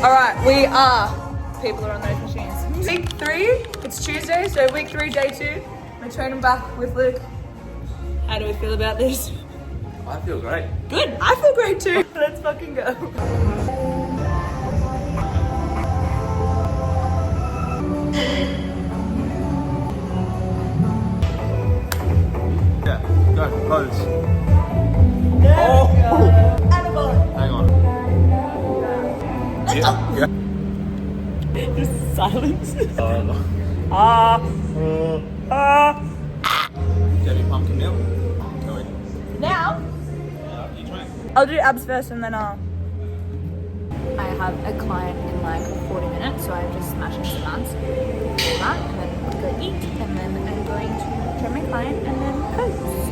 All right, we are. People are on those machines. Week 3, it's Tuesday, so week 3, day 2. We're training back with Luke. How do we feel about this? I feel great. Good, I feel great too. Let's fucking go. Yeah, go, pose. There Oh. we go. Animal. Hang on. Let's go. Yeah. Just silence. No. Ah. Debbie pumpkin milk. Go in. Now, You train. I'll do abs first and then I'll. I have a client in like 40 minutes, so I'm just smashing some buns, all that, and then go eat, and then I'm going to train my client and then pose.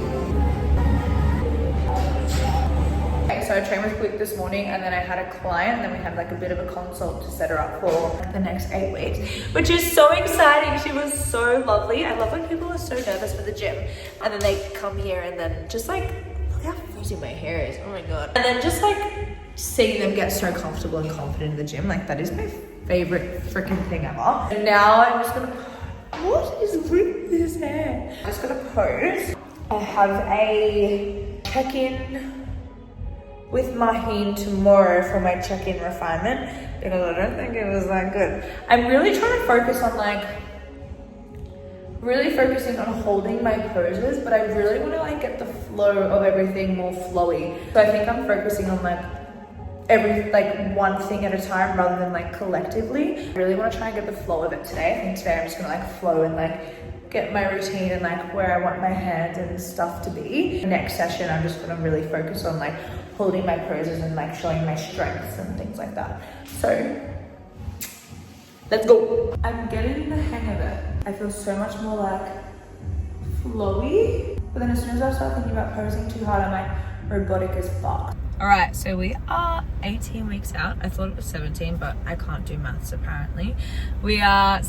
Okay, so I trained with Luke this morning and then I had a client and then we had like a bit of a consult to set her up for the next 8 weeks, which is so exciting. She was so lovely. I love when people are so nervous for the gym and then they come here and then just like, look how frizzy my hair is, oh my God. And then just like seeing them get so comfortable and confident in the gym, like that is my favorite freaking thing ever. And now I'm just gonna, what is with this hair? I'm just gonna pose. I have a check-in with Maheen tomorrow for my check-in refinement because I don't think it was that good. I'm really trying to focus on focusing on holding my poses, but I really want to like get the flow of everything more flowy. So I think I'm focusing on like one thing at a time rather than like collectively. I really want to try and get the flow of it today. I think today I'm just gonna like flow and like get my routine and like where I want my hands and stuff to be. Next session, I'm just gonna really focus on like holding my poses and like showing my strengths and things like that. So let's go. I'm getting the hang of it. I feel so much more like flowy, but then as soon as I start thinking about posing too hard, I'm like robotic as fuck. All right, so we are 18 weeks out. I thought it was 17, but I can't do maths apparently. We are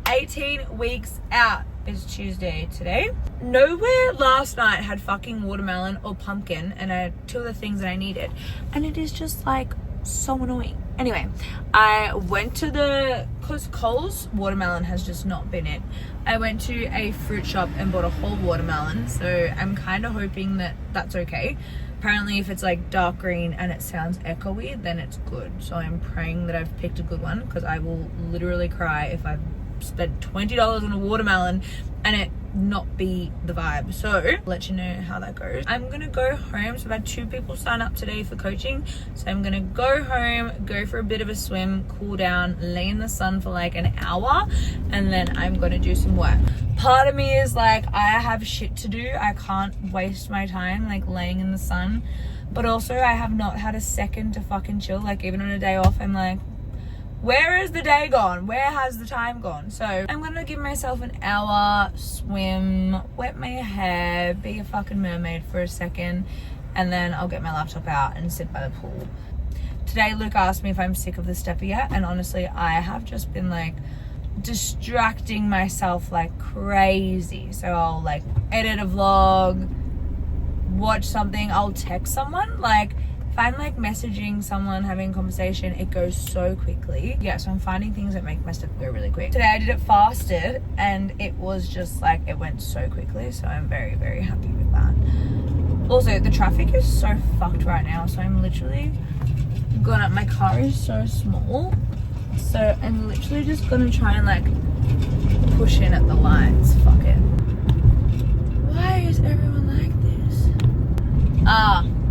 18 weeks out. It's Tuesday today. Nowhere last night had fucking watermelon or pumpkin, and I had 2 of the things that I needed. And it is just like so annoying. Anyway, I went to because Coles watermelon has just not been it. I went to a fruit shop and bought a whole watermelon, so I'm kind of hoping that that's okay. Apparently if it's like dark green and it sounds echoey, then it's good. So I'm praying that I've picked a good one, because I will literally cry if I've spent $20 on a watermelon and it not be the vibe. So I'll let you know how that goes. I'm gonna go home. So I've had 2 people sign up today for coaching, so I'm gonna go home, go for a bit of a swim, cool down, lay in the sun for like an hour, and then I'm gonna do some work. Part of me is like, I have shit to do, I can't waste my time like laying in the sun, but also I have not had a second to fucking chill. Like even on a day off, I'm like, where is the day gone? Where has the time gone? So I'm gonna give myself an hour, swim, wet my hair, be a fucking mermaid for a second, and then I'll get my laptop out and sit by the pool. Today Luke asked me if I'm sick of the stepper yet, and honestly I have just been like distracting myself like crazy. So I'll like edit a vlog, watch something, I'll text someone. Like if I'm like messaging someone, having a conversation, it goes so quickly. Yeah, so I'm finding things that make my stuff go really quick. Today I did it fasted and it was just like, it went so quickly. So I'm very, very happy with that. Also, the traffic is so fucked right now. So I'm literally gonna, my car is so small. So I'm literally just gonna try and like push in at the lights. Fuck it. Why is everyone like this?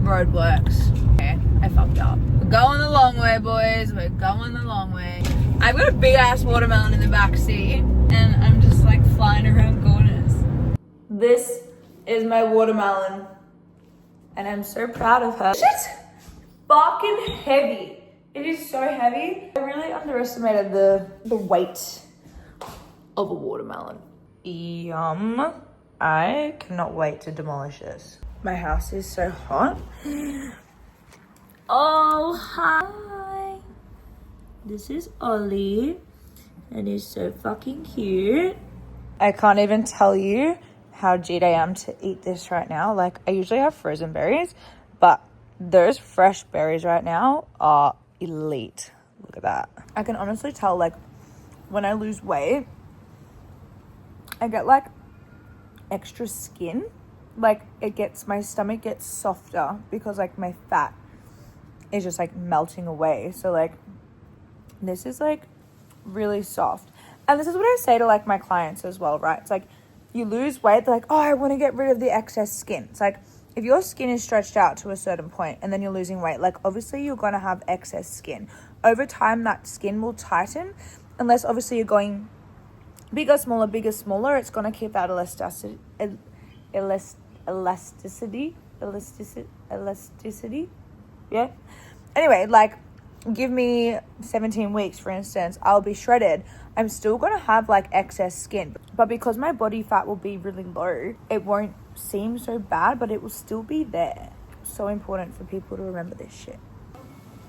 Roadworks. Okay, I fucked up. We're going the long way, boys. We're going the long way. I've got a big ass watermelon in the back seat and I'm just like flying around corners. This is my watermelon and I'm so proud of her. It's just fucking heavy. It is so heavy. I really underestimated the weight of a watermelon. Yum. I cannot wait to demolish this. My house is so hot. Oh, hi. This is Ollie. And he's so fucking cute. I can't even tell you how G'd I am to eat this right now. Like, I usually have frozen berries, but those fresh berries right now are elite. Look at that. I can honestly tell, like, when I lose weight, I get like extra skin. Like, my stomach gets softer because like my fat is just like melting away. So like this is like really soft. And this is what I say to like my clients as well, right? It's like you lose weight, they're like, oh, I want to get rid of the excess skin. It's like if your skin is stretched out to a certain point and then you're losing weight, like obviously you're going to have excess skin. Over time, that skin will tighten unless obviously you're going bigger, smaller. It's going to keep that elasticity. Yeah. Anyway, like give me 17 weeks, for instance, I'll be shredded. I'm still going to have like excess skin, but because my body fat will be really low, it won't seem so bad, but it will still be there. So important for people to remember this shit.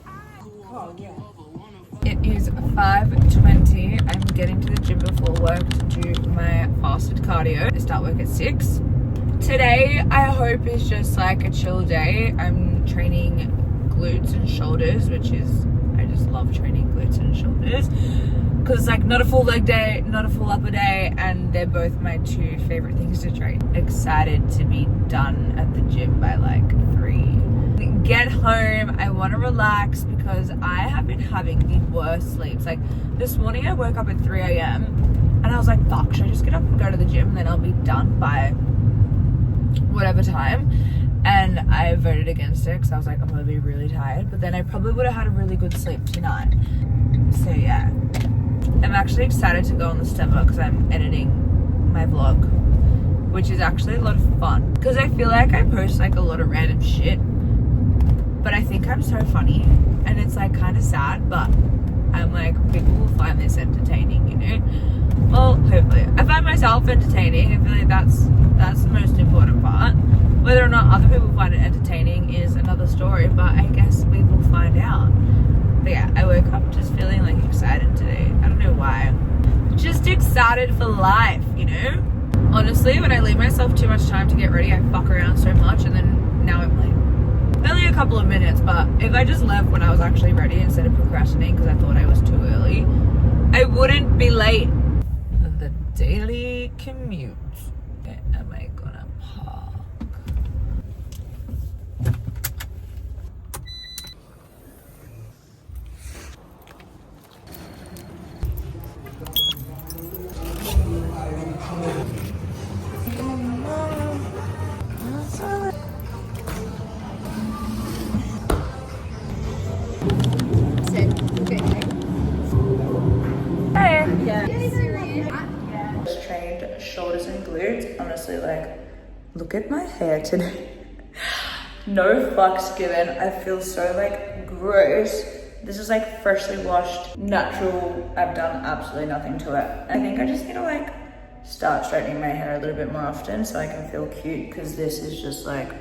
Oh, yeah. It is 5:20. I'm getting to the gym before work to do my fasted cardio. I start work at 6. Today, I hope is just like a chill day. I'm training glutes and shoulders, which is, I just love training glutes and shoulders because it's like not a full leg day, not a full upper day, and they're both my two favorite things to train. Excited to be done at the gym by like 3. Get home, I want to relax because I have been having the worst sleeps. Like this morning I woke up at 3 a.m. and I was like, fuck, should I just get up and go to the gym and then I'll be done by whatever time? And I voted against it because I was like, I'm gonna be really tired, but then I probably would have had a really good sleep tonight. So yeah, I'm actually excited to go on the stepper because I'm editing my vlog, which is actually a lot of fun because I feel like I post like a lot of random shit, but I think I'm so funny and it's like kind of sad, but I'm like, people will find this entertaining, you know? Well, hopefully. I find myself entertaining. I feel like that's the most important part. Whether or not other people find it entertaining is another story, but I guess we will find out. But yeah, I woke up just feeling like excited today. I don't know why. Just excited for life, you know? Honestly, when I leave myself too much time to get ready, I fuck around so much, and then now I'm late. Only a couple of minutes, but if I just left when I was actually ready instead of procrastinating because I thought I was too early, I wouldn't be late. The daily commute. Where am I gonna park? Trained shoulders and glutes. Honestly, like, look at my hair today. No fucks given. I feel so like gross. This is like freshly washed, natural. I've done absolutely nothing to it. I think I just need to like start straightening my hair a little bit more often so I can feel cute, because this is just like,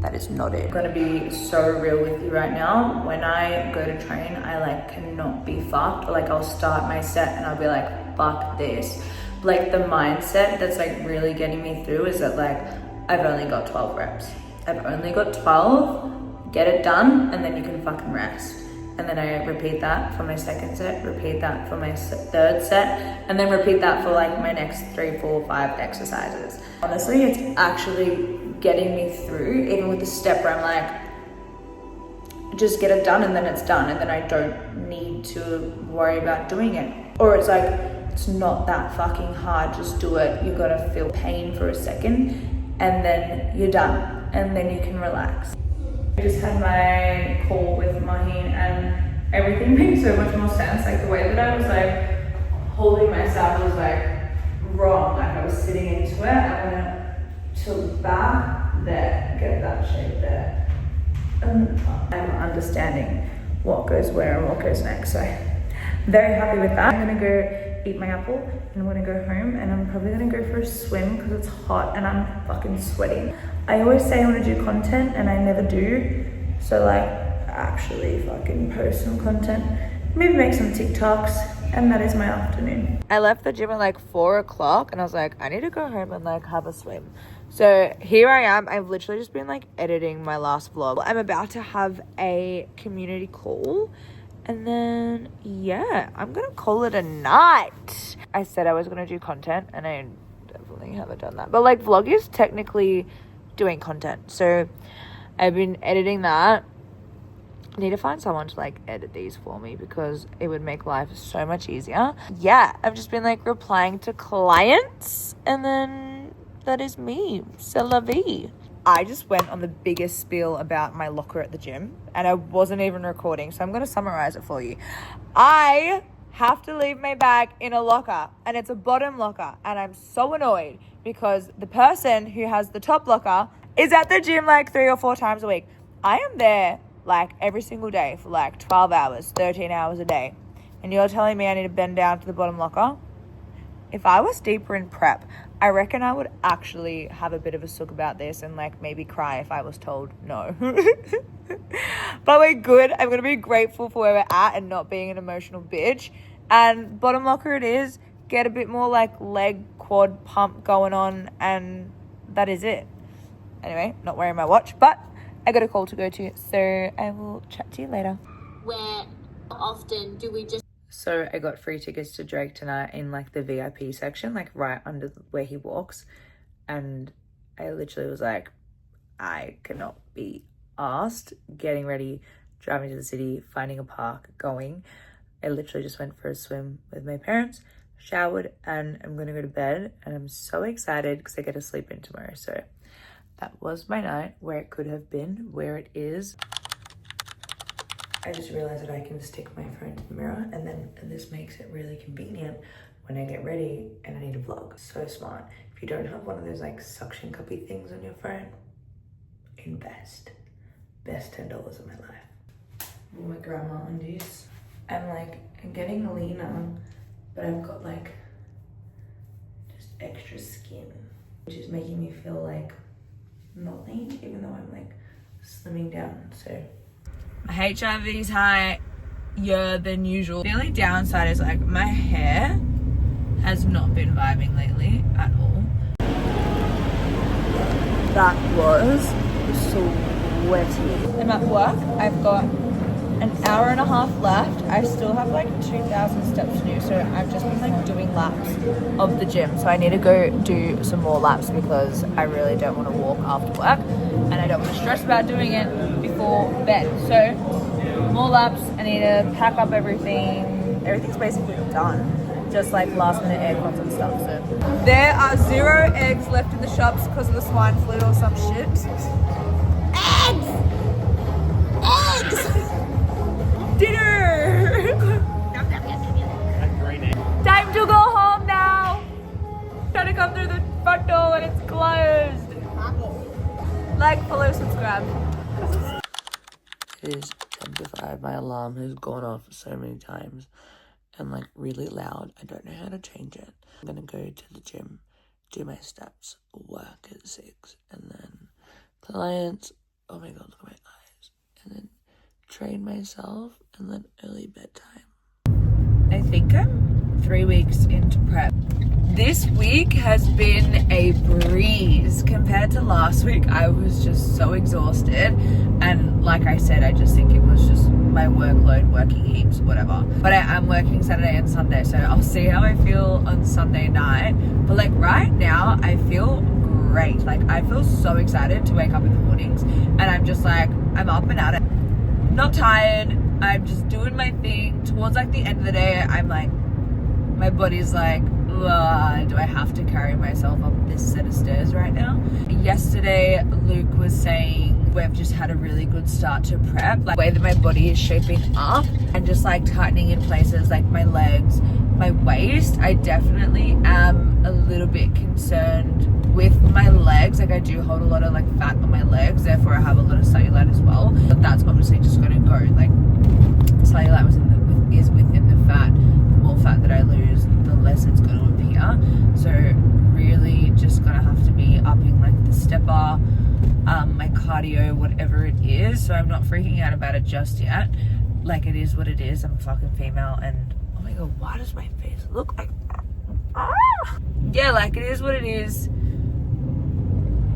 that is not it. I'm gonna be so real with you right now. When I go to train, I like cannot be fucked. Like I'll start my set and I'll be like, fuck this. Like the mindset that's like really getting me through is that like, I've only got 12 reps. I've only got 12, get it done, and then you can fucking rest. And then I repeat that for my second set, repeat that for my third set, and then repeat that for like my next 3, 4, 5 exercises. Honestly, it's actually getting me through, even with the step where I'm like, just get it done and then it's done, and then I don't need to worry about doing it. Or it's like, it's not that fucking hard, just do it. You gotta feel pain for a second and then you're done, and then you can relax. I just had my call with Maheen and everything made so much more sense. Like the way that I was like holding myself was like wrong. Like I was sitting into it. I went to the back there, get that shape there. And I'm understanding what goes where and what goes next. So very happy with that. I'm gonna go eat my apple and I'm gonna go home, and I'm probably gonna go for a swim because it's hot and I'm fucking sweating. I always say I want to do content and I never do. So like actually fucking post some content, maybe make some TikToks, and that is my afternoon. I left the gym at like 4 o'clock and I was like, I need to go home and like have a swim. So here I am. I've literally just been like editing my last vlog. I'm about to have a community call. And then, yeah, I'm going to call it a night. I said I was going to do content and I definitely haven't done that. But like vlog is technically doing content. So I've been editing that. I need to find someone to like edit these for me because it would make life so much easier. Yeah, I've just been like replying to clients and then that is me. C'est la vie. I just went on the biggest spiel about my locker at the gym and I wasn't even recording. So I'm going to summarize it for you. I have to leave my bag in a locker and it's a bottom locker. And I'm so annoyed because the person who has the top locker is at the gym like 3 or 4 times a week. I am there like every single day for like 12 hours, 13 hours a day. And you're telling me I need to bend down to the bottom locker? If I was deeper in prep, I reckon I would actually have a bit of a sook about this and like maybe cry if I was told no. But we're good. I'm going to be grateful for where we're at and not being an emotional bitch. And bottom locker it is. Get a bit more like leg quad pump going on and that is it. Anyway, not wearing my watch, but I got a call to go to, so I will chat to you later. Where often do we just... So I got free tickets to Drake tonight in like the VIP section, like right under where he walks. And I literally was like, I cannot be asked getting ready, driving to the city, finding a park, going. I literally just went for a swim with my parents, showered, and I'm going to go to bed. And I'm so excited because I get to sleep in tomorrow. So that was my night, where it could have been, where it is. I just realized that I can stick my phone to the mirror and then this makes it really convenient when I get ready and I need to vlog. So smart. If you don't have one of those like suction cuppy things on your phone, invest. Best $10 of my life. My grandma undies. I'm getting leaner, but I've got like just extra skin, which is making me feel like not lean, even though I'm like slimming down. So my HRV is higher than usual. The only downside is like my hair has not been vibing lately at all. That was sweaty. I'm at work. I've got an hour and a half left. I still have like 2,000 steps to do, so I've just been like doing laps of the gym. So I need to go do some more laps because I really don't want to walk after work and I don't want to stress about doing it before bed. So more laps. I need to pack up everything. Everything's basically done, just like last minute air cons and stuff. So there are 0 eggs left in the shops because of the swine flu or some shit. Eggs! Dinner! Time to go home now! Trying to come through the front door and it's closed. Like, follow, subscribe. It is 10 to 5. My alarm has gone off so many times and like really loud. I don't know how to change it. I'm gonna go to the gym, do my steps, work at 6, and then clients. Oh my god, look at my eyes. And then train myself, and then early bedtime. I think I'm 3 weeks into prep. This week has been a breeze compared to last week. I was just so exhausted, and like I said, I just think it was just my workload, working heaps, whatever. But I am working Saturday and Sunday, so I'll see how I feel on Sunday night. But like right now, I feel great. Like I feel so excited to wake up in the mornings, and I'm just like, I'm up and at it. Not tired. I'm just doing my thing. Towards like the end of the day, I'm like, my body's like, do I have to carry myself up this set of stairs right now? Yesterday, Luke was saying we've just had a really good start to prep. Like the way that my body is shaping up and just like tightening in places like my legs, my waist. I definitely am a little bit concerned with my legs. Like I do hold a lot of like fat on my legs, therefore I have a lot of cellulite as well. But that's obviously just gonna go, like cellulite is within the fat. The more fat that I lose, the less it's gonna appear. So really just gonna have to be upping like the stepper, my cardio, whatever it is. So I'm not freaking out about it just yet. Like it is what it is. I'm a fucking female, and oh my god, why does my face look like that? Yeah, like it is what it is.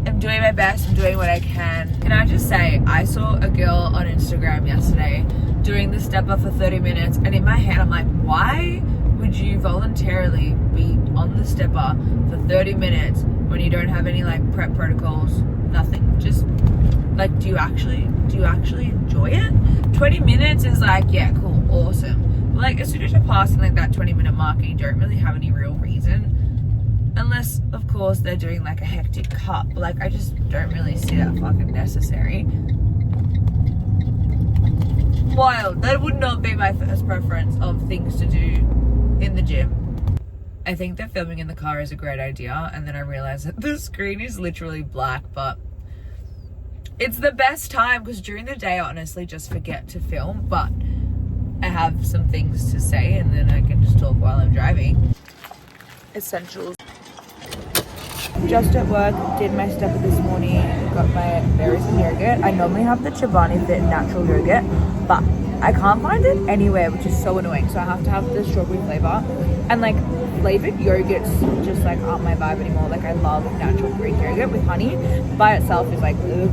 I'm doing my best. I'm doing what I can. Can I just say, I saw a girl on Instagram yesterday doing the stepper for 30 minutes. And in my head, I'm like, why would you voluntarily be on the stepper for 30 minutes when you don't have any like prep protocols? Nothing. Just like, do you actually enjoy it? 20 minutes is like, yeah, cool, awesome. But like, as soon as you're passing like that 20-minute mark and you don't really have any real reason, unless of course they're doing like a hectic cut, but like I just don't really see that fucking necessary. Wild. That would not be my first preference of things to do in the gym. I think that filming in the car is a great idea, and then I realized that the screen is literally black, but it's the best time because during the day I honestly just forget to film, but I have some things to say and then I can just talk while I'm driving. Essentials. Just at work, did my stepper this morning, got my berries and yogurt. I normally have the Chobani Fit natural yogurt, but I can't find it anywhere, which is so annoying. So I have to have the strawberry flavor. And like flavored yogurts just like aren't my vibe anymore. Like I love natural Greek yogurt with honey. By itself is like ugh.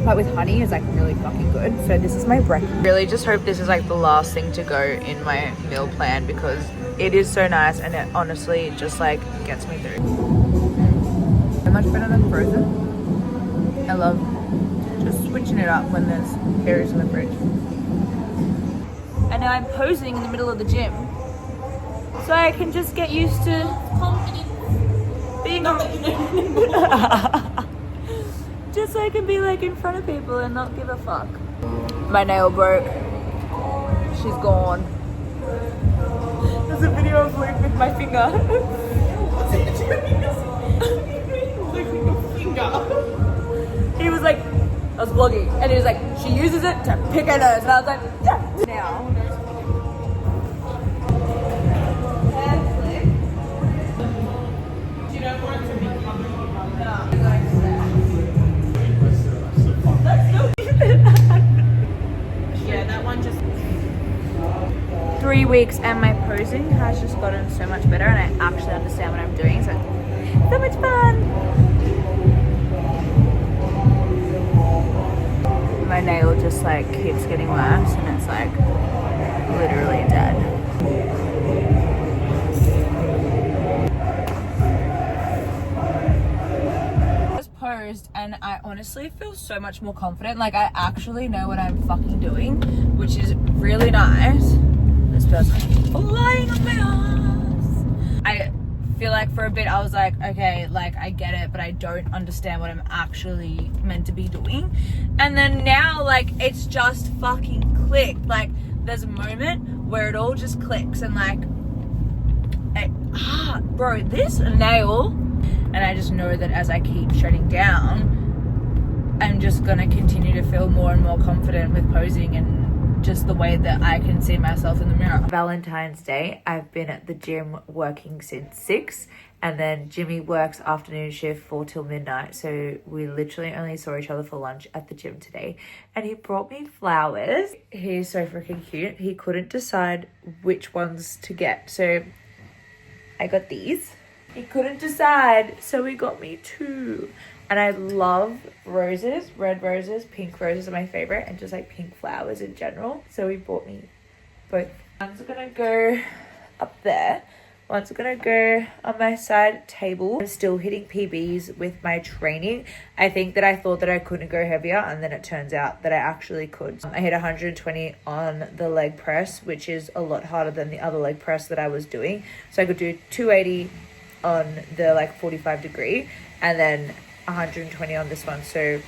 But with honey is like really fucking good. So this is my breakfast. Really just hope this is like the last thing to go in my meal plan because it is so nice and it honestly just like gets me through. So much better than frozen. I love just switching it up when there's berries in the fridge. And now I'm posing in the middle of the gym so I can just get used to being just so I can be like in front of people and not give a fuck. My nail broke. She's gone. There's a video of Luke with my finger. He was like, I was vlogging, and he was like, she uses it to pick her nose, and I was like, yeah. Now. Yeah, that one just 3 weeks and my posing has just gotten so much better and I actually understand what I'm doing, so much fun. My nail just like keeps getting worse and it's like literally dead. Just posed and I honestly feel so much more confident. Like I actually know what I'm fucking doing, which is really nice. This person lying on my ass. I feel like for a bit I was like, okay, like I get it, but I don't understand what I'm actually meant to be doing. And then now like it's just fucking clicked. Like there's a moment where it all just clicks and like bro, this nail, and I just know that as I keep shutting down I'm just gonna continue to feel more and more confident with posing and just the way that I can see myself in the mirror. Valentine's Day, I've been at the gym working since 6 and then Jimmy works afternoon shift 4 till midnight. So we literally only saw each other for lunch at the gym today and he brought me flowers. He's so freaking cute. He couldn't decide which ones to get. So I got these. He couldn't decide, so he got me 2. And I love roses, red roses, pink roses are my favorite, and just like pink flowers in general. So he bought me both. One's gonna go up there. One's gonna go on my side table. I'm still hitting PBs with my training. I think that I thought that I couldn't go heavier, and then it turns out that I actually could. I hit 120 on the leg press, which is a lot harder than the other leg press that I was doing. So I could do 280 on the like 45 degree, and then 120 on this one. So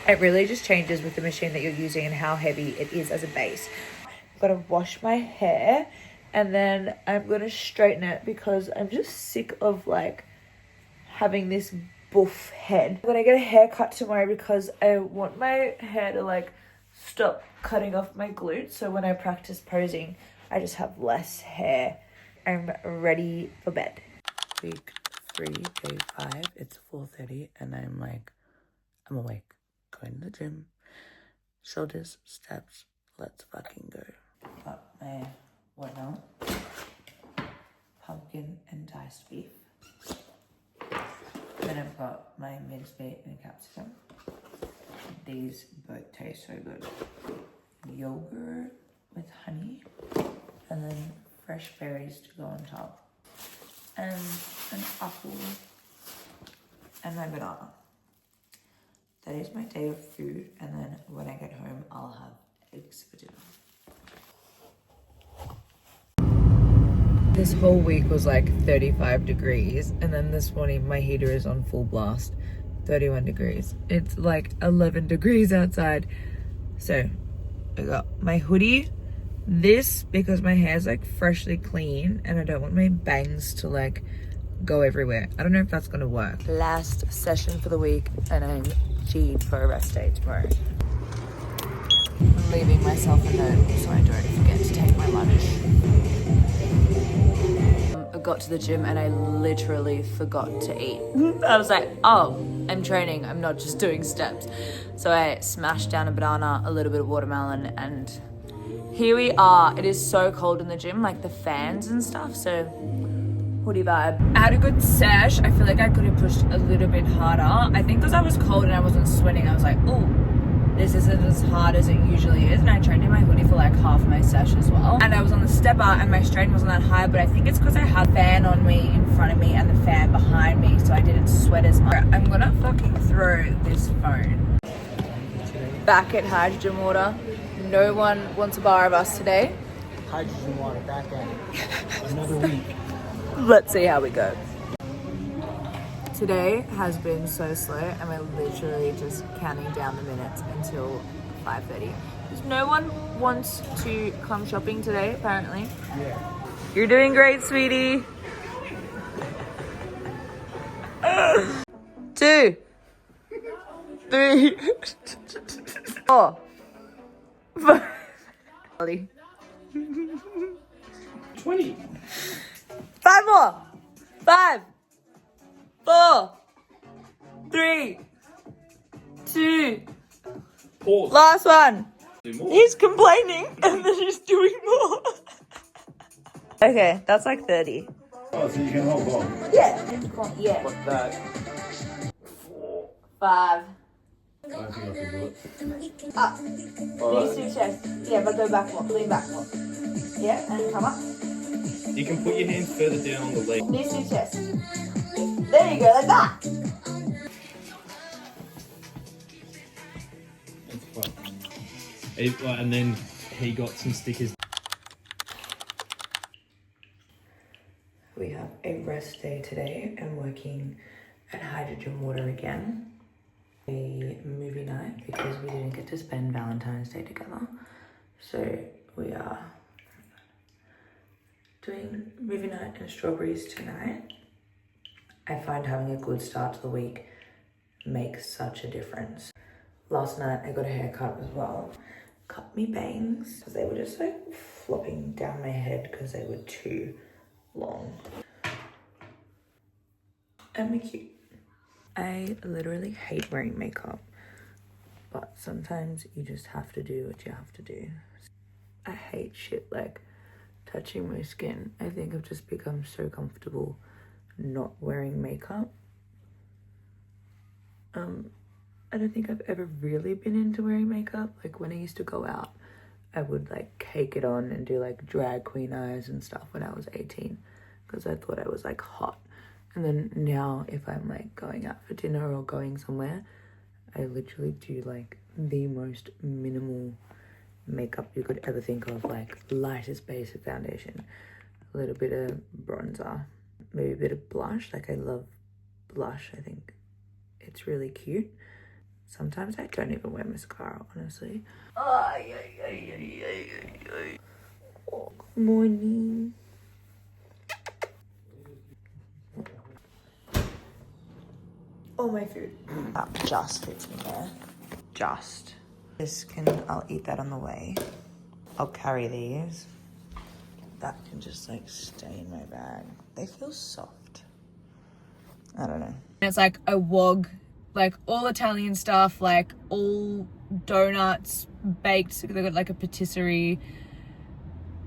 it really just changes with the machine that you're using and how heavy it is as a base. I'm gonna wash my hair and then I'm gonna straighten it because I'm just sick of like having this buff head. I'm gonna get a haircut tomorrow because I want my hair to like stop cutting off my glutes, so when I practice posing I just have less hair. I'm ready for bed. Week 3, day 5, it's 4:30 and I'm awake, going to the gym, shoulders, steps, let's fucking go. Got my whatnot, pumpkin and diced beef. Then I've got my mincemeat and capsicum. These both taste so good. Yogurt with honey, and then fresh berries to go on top, and an apple, and my banana. That is my day of food, and then when I get home, I'll have eggs for dinner. This whole week was like 35 degrees, and then this morning my heater is on full blast, 31 degrees. It's like 11 degrees outside. So I got my hoodie, this because my hair's like freshly clean and I don't want my bangs to like go everywhere. I don't know if that's gonna work. Last session for the week, and I'm G'd for a rest day tomorrow. I'm leaving myself a note so I don't forget to take my lunch. I got to the gym and I literally forgot to eat. I was like, oh, I'm training, I'm not just doing steps. So I smashed down a banana, a little bit of watermelon, and here we are. It is so cold in the gym, like the fans and stuff, so hoodie vibe. I had a good sesh. I feel like I could have pushed a little bit harder. I think because I was cold and I wasn't sweating, I was like, oh, this isn't as hard as it usually is. And I trained in my hoodie for like half my sesh as well. And I was on the stepper and my strain wasn't that high, but I think it's because I had a fan on me in front of me and the fan behind me, so I didn't sweat as much. I'm gonna fucking throw this phone. Back at Hydrogen Water. No one wants a bar of us today. Hydrogen water back at it. Another week. Let's see how we go. Today has been so slow and we're literally just counting down the minutes until 5:30. Because no one wants to come shopping today, apparently. Yeah. You're doing great, sweetie. 2, 3, 4, 5. 20. 5 more. 5, 4, 3, 2. Pause. Last one. Do more. He's complaining and then he's doing more. Okay, that's like 30. Oh, so you can hold on. Yeah. Yeah. What's that? 5. I don't think I can do it. Up. Knees to chest. Yeah, but go back more. Lean back more. Yeah, and come up. You can put your hands further down on the leg. Knees to chest. There you go, like that. That's fun. And then he got some stickers. We have a rest day today and working at Hydrogen Water again. A movie night because we didn't get to spend Valentine's Day together. So we are doing movie night and strawberries tonight. I find having a good start to the week makes such a difference. Last night I got a haircut as well. Cut me bangs because they were just like flopping down my head because they were too long. And we're cute. I literally hate wearing makeup, but sometimes you just have to do what you have to do. I hate shit like touching my skin. I think I've just become so comfortable not wearing makeup. I don't think I've ever really been into wearing makeup. Like when I used to go out, I would like cake it on and do like drag queen eyes and stuff when I was 18 because I thought I was like hot. And then now if I'm like going out for dinner or going somewhere, I literally do like the most minimal makeup you could ever think of, like lightest base of foundation, a little bit of bronzer, maybe a bit of blush. Like I love blush. I think it's really cute. Sometimes I don't even wear mascara, honestly. Oh, good morning. Oh, my food. That just fits me there. Just. I'll eat that on the way. I'll carry these. That can just like stay in my bag. They feel soft. I don't know. It's like a wok, like all Italian stuff, like all donuts baked. So they've got like a patisserie.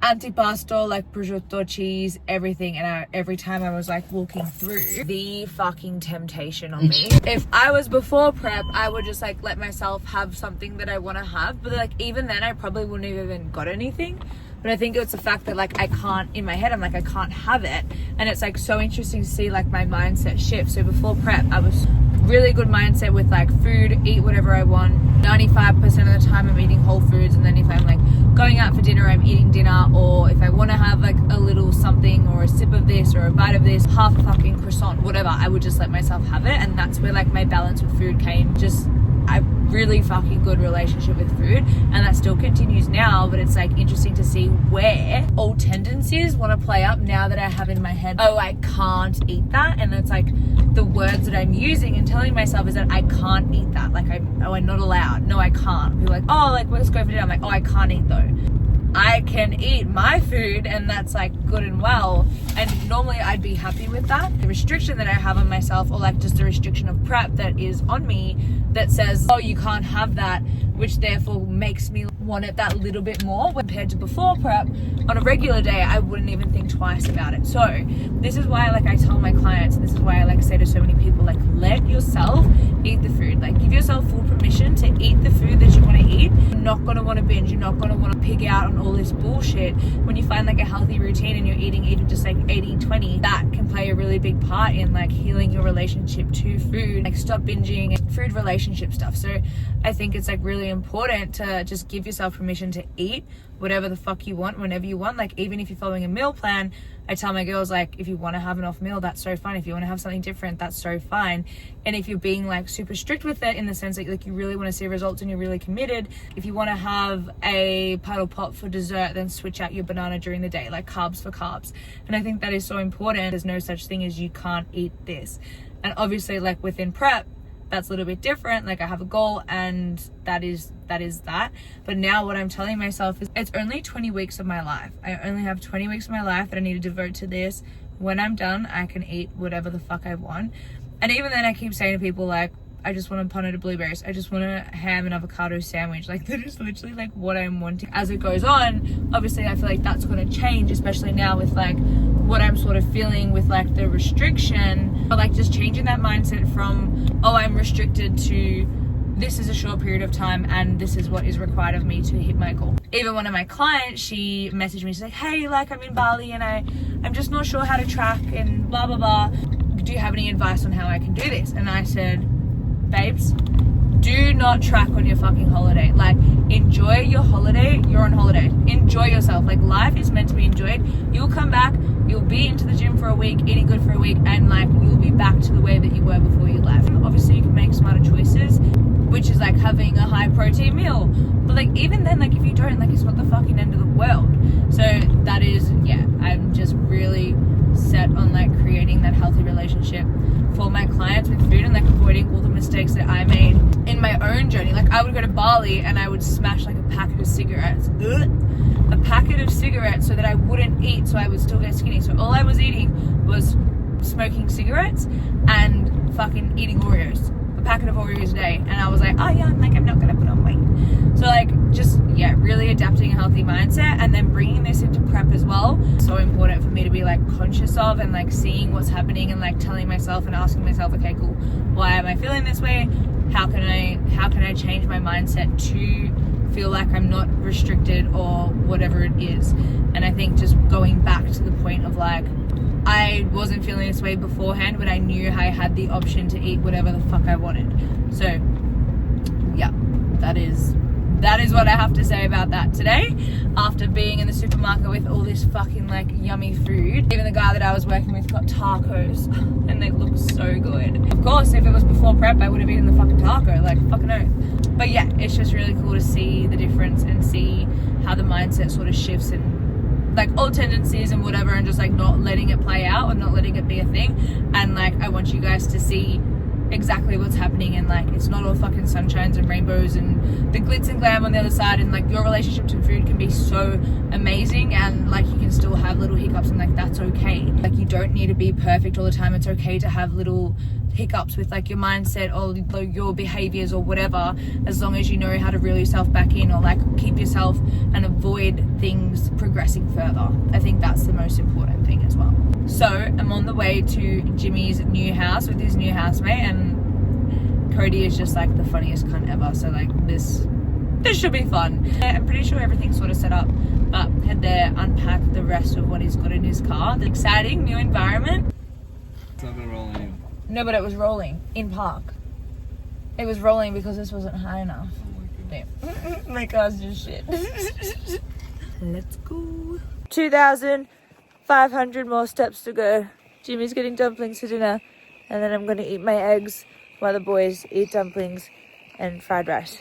antipasto, like prosciutto, cheese, everything. And every time I was like walking through, the fucking temptation on me. If I was before prep, I would just like let myself have something that I want to have. But like even then I probably wouldn't have even got anything. But I think it's the fact that like I can't, in my head, I'm like, I can't have it. And it's like so interesting to see like my mindset shift. So before prep, I was really good mindset with like food, eat whatever I want. 95% of the time I'm eating whole foods. And then if I'm like going out for dinner, I'm eating dinner. Or if I want to have like a little something or a sip of this or a bite of this, half a fucking croissant, whatever, I would just let myself have it. And that's where like my balance with food came. Just a really fucking good relationship with food, and that still continues now. But it's like interesting to see where old tendencies want to play up now that I have in my head, oh, I can't eat that. And it's like the words that I'm using and telling myself is that I can't eat that. Like I'm not allowed. No, I can't. People are like, oh, like let's go for dinner. I'm like, oh, I can't eat though. I can eat my food, and that's like good and well, and normally I'd be happy with that. The restriction that I have on myself, or like just the restriction of prep that is on me that says, oh, you can't have that, which therefore makes me want it that little bit more compared to before prep. On a regular day, I wouldn't even think twice about it. So this is why like I tell my clients, and this is why I like say to so many people, like let yourself eat the food. Like give yourself full permission to eat the food that you want to eat. You're not going to want to binge. You're not going to want to pig out on all this bullshit. When you find like a healthy routine and you're eating even just like 80-20, that can play a really big part in like healing your relationship to food. Like stop binging and food relationship stuff. So I think it's like really important to just give yourself permission to eat whatever the fuck you want, whenever you want. Like even if you're following a meal plan, I tell my girls, like, if you want to have an off meal, that's so fine. If you want to have something different, that's so fine. And if you're being like super strict with it in the sense that like you really want to see results and you're really committed, if you want to have a paddle pop for dessert, then switch out your banana during the day, like carbs for carbs. And I think that is so important. There's no such thing as you can't eat this. And obviously like within prep, that's a little bit different. Like I have a goal, and that is that. But now what I'm telling myself is it's only 20 weeks of my life. I only have 20 weeks of my life that I need to devote to this. When I'm done, I can eat whatever the fuck I want. And even then I keep saying to people like, I just want a punnet of blueberries. I just want a ham and avocado sandwich. Like that is literally like what I'm wanting. As it goes on, obviously I feel like that's going to change, especially now with like what I'm sort of feeling with like the restriction. But like just changing that mindset from, oh, I'm restricted, to this is a short period of time and this is what is required of me to hit my goal. Even one of my clients, she messaged me, she's like, hey, like I'm in Bali and I'm just not sure how to track and blah, blah, blah. Do you have any advice on how I can do this? And I said, babes, do not track on your fucking holiday. Like enjoy your holiday. You're on holiday. Enjoy yourself. Like life is meant to be enjoyed. You'll come back, you'll be into the gym for a week, eating good for a week, and like you'll be back to the way that you were before you left. Obviously you can make smarter choices, which is like having a high protein meal. But like even then, like if you don't, like it's not the fucking end of the world. So that is, yeah, I'm just really set on like creating that healthy relationship for my clients with food, and like avoiding all the mistakes that I made in my own journey. Like I would go to Bali and I would smash like a packet of cigarettes. A packet of cigarettes so that I wouldn't eat, so I would still get skinny. So all I was eating was smoking cigarettes and fucking eating Oreos. A packet of Oreos a day. And I was like, oh yeah, I'm not gonna put on weight. So like just, yeah, really adapting a healthy mindset and then bringing this into prep as well. So important for me to be like conscious of and like seeing what's happening and like telling myself and asking myself, okay, cool, why am I feeling this way? How can I change my mindset to feel like I'm not restricted or whatever it is? And I think just going back to the point of like, I wasn't feeling this way beforehand, but I knew I had the option to eat whatever the fuck I wanted. So yeah, that is what I have to say about that today. After being in the supermarket with all this fucking like yummy food. Even the guy that I was working with got tacos and they look so good. Of course, if it was before prep, I would have eaten the fucking taco, like fucking oath. But yeah, it's just really cool to see the difference and see how the mindset sort of shifts and like old tendencies and whatever, and just like not letting it play out or not letting it be a thing. And like I want you guys to see exactly what's happening, and like it's not all fucking sunshines and rainbows and the glitz and glam on the other side, and like your relationship to food can be so amazing, and like you can still have little hiccups, and like that's okay. Like you don't need to be perfect all the time. It's okay to have little hiccups with like your mindset or your behaviors or whatever, as long as you know how to reel yourself back in or like keep yourself and avoid things progressing further. I think that's the most important thing as well. So I'm on the way to Jimmy's new house with his new housemate, and Cody is just like the funniest cunt ever. So like this should be fun. I'm pretty sure everything's sort of set up, but head there, unpack the rest of what he's got in his car. The exciting new environment. It's not gonna roll anymore. No, but it was rolling in park. It was rolling because this wasn't high enough. My car's just shit. Let's go. 2,500 more steps to go. Jimmy's getting dumplings for dinner, and then I'm gonna eat my eggs while the boys eat dumplings and fried rice.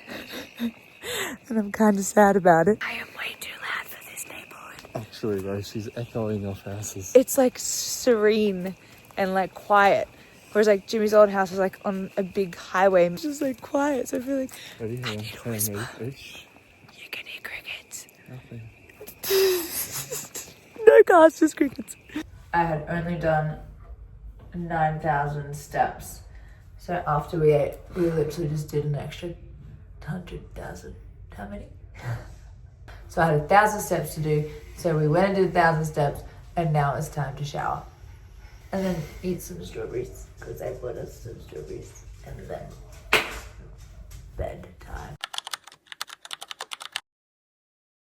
And I'm kind of sad about it. I am way too loud for this neighborhood. Actually, though, she's echoing off houses. It's like serene and like quiet. Whereas like Jimmy's old house is like on a big highway and it's just like quiet. So I feel like Ready? I need to whisper. You can hear crickets. Nothing. No cars, just crickets. I had only done 9,000 steps. So after we ate, we literally just did an extra 100,000. How many? So I had 1,000 steps to do. So we went and did 1,000 steps, and now it's time to shower. And then eat some strawberries, because I bought us some strawberries. And then